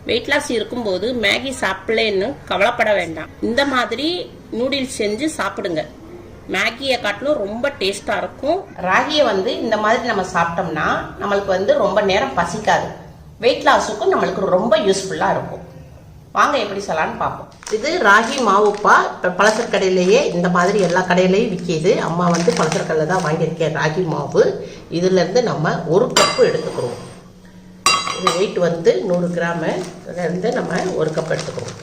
Weight loss இருக்கும்போது Maggi சாப்பிடலன்னு கவலைப்பட வேண்டாம். இந்த மாதிரி நூடுல்ஸ் செஞ்சு சாப்பிடுங்க. மேகியை காட்டிலும் ரொம்ப டேஸ்டா இருக்கும். ராகியை இந்த மாதிரி நம்ம சாப்பிட்டோம்னா நம்மளுக்கு ரொம்ப நேரம் பசிக்காது. வெயிட் லாஸுக்கும் நம்மளுக்கு ரொம்ப யூஸ்ஃபுல்லா இருக்கும். வாங்க எப்படி செய்யலாம்னு பார்ப்போம். இது ராகி மாவுப்பா. இப்போ பலசர கடையிலேயே இந்த மாதிரி எல்லா கடையிலையும் விற்கிது. அம்மா பலசர கடையில் தான் வாங்கியிருக்கேன் ராகி மாவு. இதுலேருந்து நம்ம 1 கப்பு எடுத்துக்கிறோம். இது வெயிட் 100 கிராமு. இதுலேருந்து நம்ம 1 கப் எடுத்துக்கிறோம்.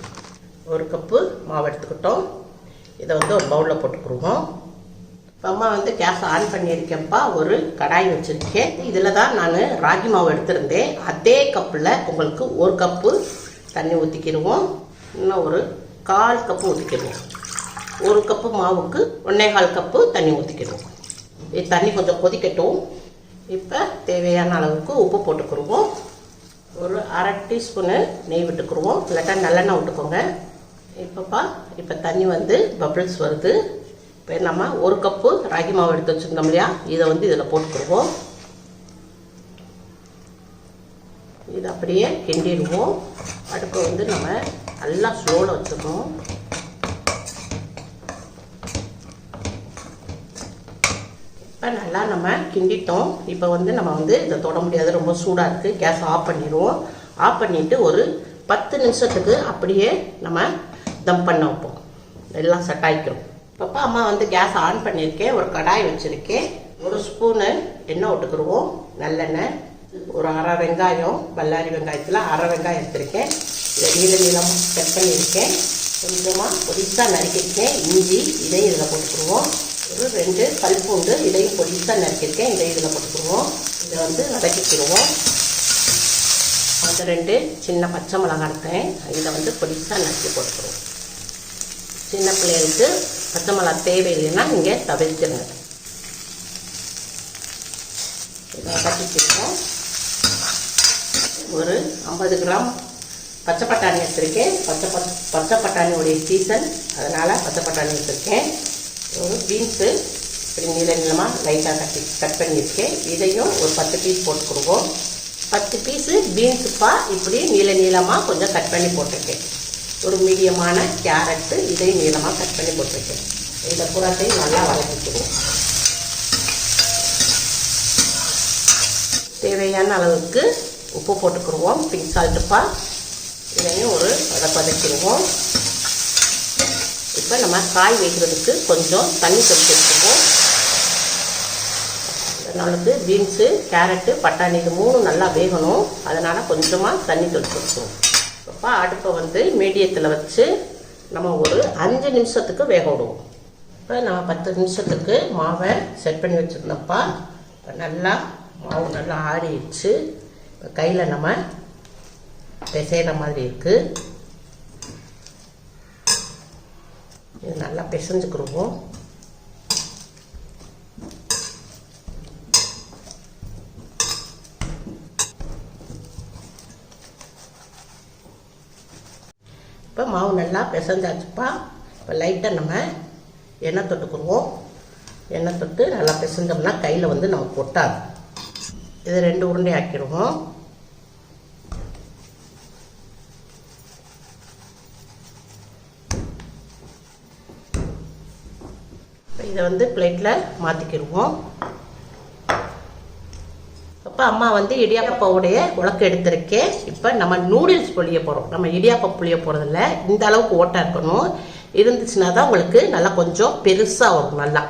1 கப்பு மாவு எடுத்துக்கிட்டோம். இதை ஒரு பவுலில் போட்டுக்கிடுவோம். இப்போ அம்மா கேஸ் ஆன் பண்ணியிருக்கேன்ப்பா. ஒரு கடாய் வச்சுருக்கேன். இதில் தான் நான் ராகி மாவு எடுத்திருந்தேன். அதே கப்பில் உங்களுக்கு 1 கப்பு தண்ணி ஊற்றிக்கிடுவோம். இன்னும் ஒரு 1/4 கப்பு ஊற்றிக்கிடுவோம். 1 கப்பு மாவுக்கு 1/4 கப்பு தண்ணி ஊற்றிக்கிடுவோம். இது தண்ணி கொஞ்சம் கொதிக்கட்டும். இப்போ தேவையான அளவுக்கு உப்பு போட்டுக்கிடுவோம். ஒரு 1/2 டீஸ்பூனு நெய் விட்டுக்கிடுவோம். இல்லாட்டா நல்லெண்ணெய் விட்டுக்கோங்க. இப்போ தண்ணி பபிள்ஸ் வருது. இப்போ நம்ம 1 கப்பு ராகி மாவு எடுத்து வச்சுருந்தோம் இல்லையா, இதை இதில் போட்டுக்கிடுவோம். இது அப்படியே கிண்டிடுவோம். அடுப்பை நம்ம நல்லா ஸ்லோவில் வச்சுக்கணும். இப்போ நல்லா நம்ம கிண்டிட்டோம். இப்போ நம்ம இதை தொட முடியாது, ரொம்ப சூடாக இருக்குது. கேஸ் ஆஃப் பண்ணிடுவோம். ஆஃப் பண்ணிவிட்டு ஒரு 10 நிமிஷத்துக்கு அப்படியே நம்ம தம் பண்ண வைப்போம். எல்லாம் செட் ஆகிக்கிறோம். இப்போ அம்மா கேஸ் ஆன் பண்ணியிருக்கேன். ஒரு கடாய் வச்சுருக்கேன். 1 ஸ்பூனு எண்ணெய் விட்டுக்கிடுவோம். நல்லெண்ணெய். ஒரு 1/2 வெங்காயம், பல்லாரி வெங்காயத்தில் 1/2 வெங்காயம் எடுத்திருக்கேன். இதை நீளமாக கட் பண்ணியிருக்கேன். கொஞ்சமாக பொடிசாக நறுக்கியிருக்கேன். இஞ்சி இதையும் இதில் போட்டுக்கிடுவோம். ஒரு 2 கல்பூண்டு இதையும் பொடிசாக நறுக்கியிருக்கேன். இதையும் இதில் போட்டுக்கிடுவோம். இதை வதக்கிக்கிடுவோம். அந்த 2 சின்ன பச்சை மிளகாய் எடுத்தேன். இதை பொடிசாக நறுக்கி போட்டுக்கிடுவோம். சின்ன பிள்ளைகளுக்கு பச்சை மிளகாய் தேவையில்லைன்னா இங்கே தவிர்த்துருங்க. இதை வதக்கிக்கிடுவோம். ஒரு 50 கிராம் பச்சை பட்டாணி எடுத்திருக்கேன். பச்சை பட்டாணியோடைய சீசன், அதனால் பச்சை பட்டாணி எடுத்திருக்கேன். ஒரு பீன்ஸு இப்படி நீளமாக லைட்டாக கட் பண்ணியிருக்கேன். இதையும் ஒரு 10 பீஸ் போட்டுக்கிடுவோம். 10 பீஸு பீன்ஸுப்பா இப்படி நீளமாக கொஞ்சம் கட் பண்ணி போட்டிருக்கேன். ஒரு மீடியமான கேரட்டு இதையும் நீளமாக கட் பண்ணி போட்டிருக்கேன். இதை பூராத்தையும் நல்லா வதக்கிக்கிடுவோம். தேவையான அளவுக்கு உப்பு போட்டுக்கிடுவோம். பிங்க் சால்ட்டுப்பா. இதையும் ஒரு வதக்கிடுவோம். இப்போ நம்ம காய் வைக்கிறதுக்கு கொஞ்சம் தண்ணி தெளிச்சுக்குவோம். அதனால பீன்ஸு, கேரட்டு, பட்டாணி இது 3 நல்லா வேகணும். அதனால் கொஞ்சமாக தண்ணி தெளிச்சுக்குவோம். இப்போ அடுப்பை மீடியத்தில் வச்சு நம்ம ஒரு 5 நிமிஷத்துக்கு வேக விடுவோம். இப்போ நம்ம 10 நிமிஷத்துக்கு மாவை செட் பண்ணி வச்சுருந்தோம்ப்பா. இப்போ நல்லா மாவு நல்லா ஆறிடுச்சு. கையில் நம்ம பிசைகிற மாதிரி இருக்குது. இது நல்லா பிசைஞ்சுக்கிடுவோம். இப்போ மாவு நல்லா பிசைஞ்சாச்சுப்பா. இப்போ லைட்டாக நம்ம எண்ணெய் தொட்டுக்குருவோம். எண்ணெய் தொட்டு நல்லா பிசைஞ்சோம்னா கையில் நமக்கு ஒட்டாது. இது 2 உருண்டை ஆக்கிடுவோம். இதை பிளேட்டில் மாற்றிக்கிடுவோம். அப்போ அம்மா இடியாப்பப்பாவுடைய உலக்கு எடுத்திருக்கேன். இப்போ நம்ம நூடுல்ஸ் புளிய போகிறோம். நம்ம இடியாப்பம் புளிய போகிறதில்ல. இந்த அளவுக்கு ஓட்டாக இருக்கணும். இருந்துச்சுன்னா தான் உங்களுக்கு நல்லா கொஞ்சம் பெருசாக வரும். நல்லா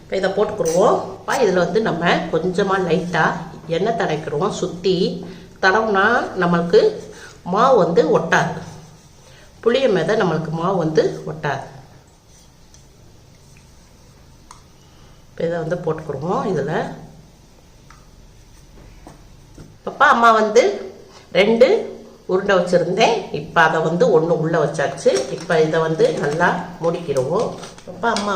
இப்போ இதை போட்டுக்கிடுவோம். இப்போ இதில் நம்ம கொஞ்சமாக லைட்டாக எண்ணெய் தடவிக்கிடுவோம். சுற்றி தடவுனா நம்மளுக்கு மாவு ஒட்டாது. புளிய மேத நம்மளுக்கு மாவு ஒட்டாது. இப்போ இதை போட்டுக்கிடுவோம். இதில் அப்பா அம்மா 2 உருண்டை வச்சுருந்தேன். இப்போ அதை 1 உள்ளே வச்சாச்சு. இப்போ இதை நல்லா முடிக்கிடுவோம். அப்போ அம்மா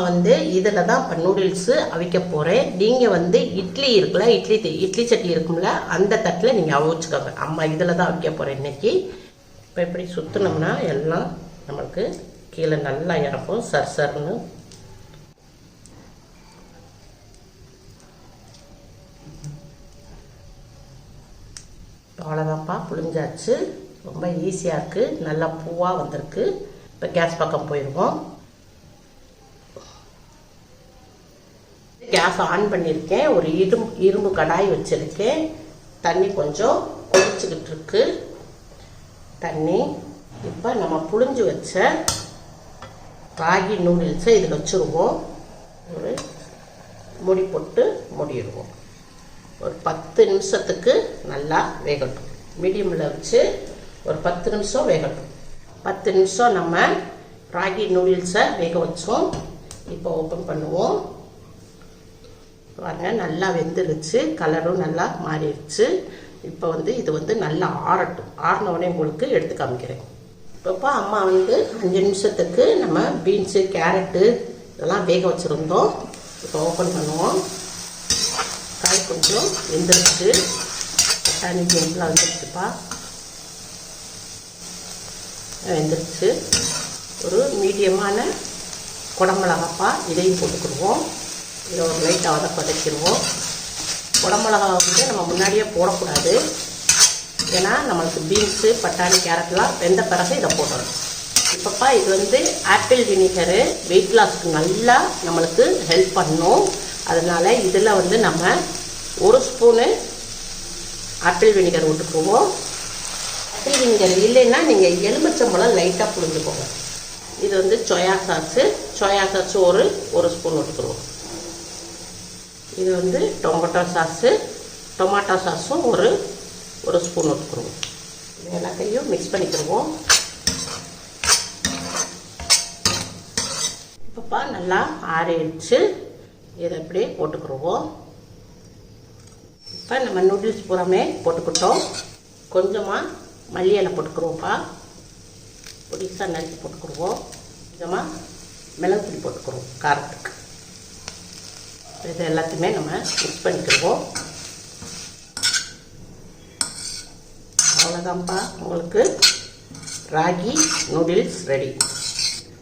இதில் தான் இப்போ நூடுல்ஸு அவிக்க போகிறேன். நீங்கள் இட்லி இருக்குல்ல, இட்லி சட்டி இருக்கும்ல, அந்த தட்டில் நீங்கள் அவிச்சுக்கோங்க. அம்மா இதில் தான் அவிக்க போகிறேன் இன்றைக்கி. இப்போ இப்படி சுற்றினோம்னா எல்லாம் நம்மளுக்கு கீழே நல்லா இறக்கும் சர்சர்னு. அவ்வளோதான்ப்பா, புளிஞ்சாச்சு. ரொம்ப ஈஸியாக இருக்குது, நல்லா பூவாக வந்திருக்கு. இப்போ கேஸ் பக்கம் போயிடுவோம். கேஸ் ஆன் பண்ணியிருக்கேன். ஒரு இரும்பு கடாய் வச்சுருக்கேன். தண்ணி கொஞ்சம் கொதிச்சுக்கிட்டு இருக்கு. தண்ணி இப்போ நம்ம புழிஞ்சு வச்ச ராகி நூடுல்ஸை இதில் வச்சுருவோம். ஒரு மூடி போட்டு மூடிடுவோம். ஒரு 10 நிமிஷத்துக்கு நல்லா வேகட்டும். மீடியமில் வச்சு ஒரு 10 நிமிஷம் வேகட்டும். 10 நிமிஷம் நம்ம ராகி நூடுல்ஸை வேக வச்சோம். இப்போ ஓப்பன் பண்ணுவோம். பாருங்க, நல்லா வெந்துருச்சு, கலரும் நல்லா மாறிடுச்சு. இப்போ இது நல்லா ஆறட்டும். ஆறினவுடனே உங்களுக்கு எடுத்து காமிக்கிறேன். இப்போ அம்மா 5 நிமிஷத்துக்கு நம்ம பீன்ஸு, கேரட்டு இதெல்லாம் வேக வச்சுருந்தோம். இப்போ ஓப்பன் பண்ணுவோம். காய் கொஞ்சம் வெந்துருச்சு. தண்ணி பீன்ஸ்லாம் வந்துருச்சுப்பா, வெந்துருச்சு. ஒரு மீடியமான குடமிளகாப்பா, இதையும் போட்டுக்கிடுவோம். இதை ஒரு லைட்டாக வதக்கிடுவோம். குடமிளகா நம்ம முன்னாடியே போடக்கூடாது. ஏன்னா நம்மளுக்கு பீன்ஸு, பட்டாணி, கேரட்லாம் வெந்த பிறகு இதை போடணும். இப்போப்பா இது ஆப்பிள் வினிகரு வெயிட் லாஸ்க்கு நல்லா நம்மளுக்கு ஹெல்ப் பண்ணும். அதனால் இதில் நம்ம 1 ஸ்பூனு ஆப்பிள் வினிகர் விட்டுக்குவோம். ஆப்பிள் வினிகர் இல்லைன்னா நீங்கள் எலுமிச்சம்பழம் லைட்டாக புழிஞ்சுக்கோங்க. இது சோயா சாஸு ஒரு ஸ்பூன் விட்டுக்குருவோம். இது டொமாட்டோ சாஸும் ஒரு ஸ்பூன் விட்டுக்குருவோம். எல்லாத்தையும் மிக்ஸ் பண்ணிக்கிடுவோம். இப்போப்பா நல்லா ஆறிடுச்சு. இதை அப்படியே போட்டுக்கிடுவோம். இப்போ நம்ம நூடுல்ஸ் பூராமே போட்டுக்கிட்டோம். கொஞ்சமாக மல்லி இலை போட்டுக்கிடுவோம்ப்பா, பொடிசாக நறுக்கி போட்டுக்கிடுவோம். கொஞ்சமாக மிளகுத்தூள் போட்டுக்கிடுவோம் காரத்துக்கு. இது எல்லாத்தையுமே நம்ம மிக்ஸ் பண்ணிக்கிடுவோம். அவ்வளோதான்ப்பா, உங்களுக்கு ராகி நூடுல்ஸ் ரெடி.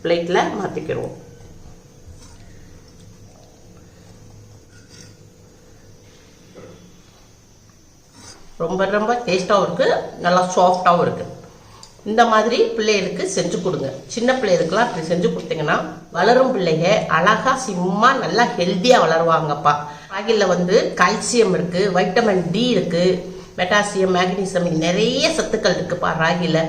பிளேட்டில் மாற்றிக்கிடுவோம். ரொம்ப ரொம்ப டேஸ்ட்டாகவும் இருக்குது, நல்லா சாஃப்டாகவும் இருக்குது. இந்த மாதிரி பிள்ளைகளுக்கு செஞ்சு கொடுங்க. சின்ன பிள்ளைகளுக்குலாம் அப்படி செஞ்சு கொடுத்தீங்கன்னா வளரும் பிள்ளைங்க அழகாக சிம்மாக நல்லா ஹெல்த்தியாக வளருவாங்கப்பா. ராகியில் கால்சியம் இருக்குது, வைட்டமின் டி இருக்குது, மெட்டாசியம், மேக்னீசியம், நிறைய சத்துக்கள் இருக்குப்பா ராகியில்.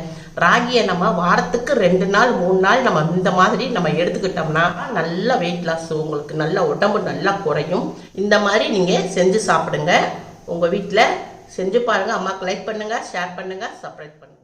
ராகியை நம்ம வாரத்துக்கு 2 நாள் 3 நாள் நம்ம இந்த மாதிரி நம்ம எடுத்துக்கிட்டோம்னா நல்ல வெயிட் லாஸ், உங்களுக்கு நல்ல உடம்பு நல்லா குறையும். இந்த மாதிரி நீங்கள் செஞ்சு சாப்பிடுங்க. உங்கள் வீட்டில் செஞ்சு பாருங்கள். அம்மாவுக்கு லைக் பண்ணுங்கள், ஷேர் பண்ணுங்கள், சப்ஸ்கிரைப் பண்ணுங்கள்.